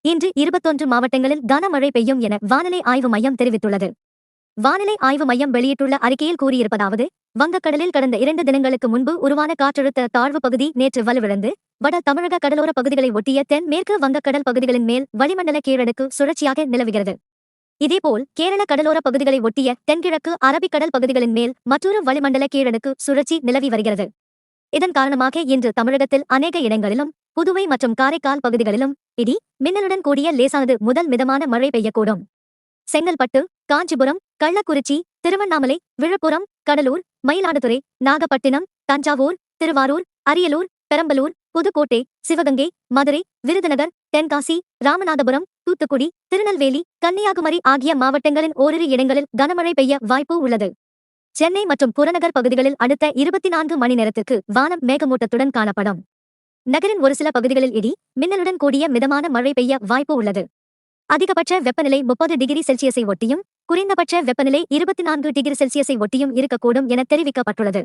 இன்று 21 மாவட்டங்களில் கனமழை பெய்யும் என வானிலை ஆய்வு மையம் தெரிவித்துள்ளது. வானிலை ஆய்வு மையம் வெளியிட்டுள்ள அறிக்கையில் கூறியிருப்பதாவது, வங்கக்கடலில் கடந்த 2 தினங்களுக்கு முன்பு உருவான காற்றழுத்த தாழ்வு பகுதி நேற்று வலுவிழந்து, வட தமிழக கடலோர பகுதிகளை ஒட்டிய தென் மேற்கு வங்கக்கடல் பகுதிகளின் மேல் வளிமண்டல கீழடுக்கு சுழற்சியாக நிலவுகிறது. இதேபோல் கேரள கடலோர பகுதிகளை ஒட்டிய தென்கிழக்கு அரபிக்கடல் பகுதிகளின் மேல் மற்றொரு வளிமண்டல கீழடுக்கு சுழற்சி நிலவி வருகிறது. இதன் காரணமாக இன்று தமிழகத்தில் அநேக இடங்களிலும், புதுவை மற்றும் காரைக்கால் பகுதிகளிலும் இடி, மின்னலுடன் கூடிய லேசானது முதல் மிதமான மழை பெய்யக்கூடும். செங்கல்பட்டு, காஞ்சிபுரம், கள்ளக்குறிச்சி, திருவண்ணாமலை, விழுப்புரம், கடலூர், மயிலாடுதுறை, நாகப்பட்டினம், தஞ்சாவூர், திருவாரூர், அரியலூர், பெரம்பலூர், புதுக்கோட்டை, சிவகங்கை, மதுரை, விருதுநகர், தென்காசி, ராமநாதபுரம், தூத்துக்குடி, திருநெல்வேலி, கன்னியாகுமரி ஆகிய மாவட்டங்களின் ஓரிரு இடங்களில் கனமழை பெய்ய வாய்ப்பு உள்ளது. சென்னை மற்றும் புறநகர் பகுதிகளில் அடுத்த 24 மணி நேரத்துக்கு வானம் மேகமூட்டத்துடன் காணப்படும். நகரின் ஒரு சில பகுதிகளில் இடி, மின்னலுடன் கூடிய மிதமான மழை பெய்ய வாய்ப்பு உள்ளது. அதிகபட்ச வெப்பநிலை 30 டிகிரி செல்சியஸை ஒட்டியும், குறைந்தபட்ச வெப்பநிலை 24 டிகிரி செல்சியஸை ஒட்டியும் இருக்கக்கூடும் என தெரிவிக்கப்பட்டுள்ளது.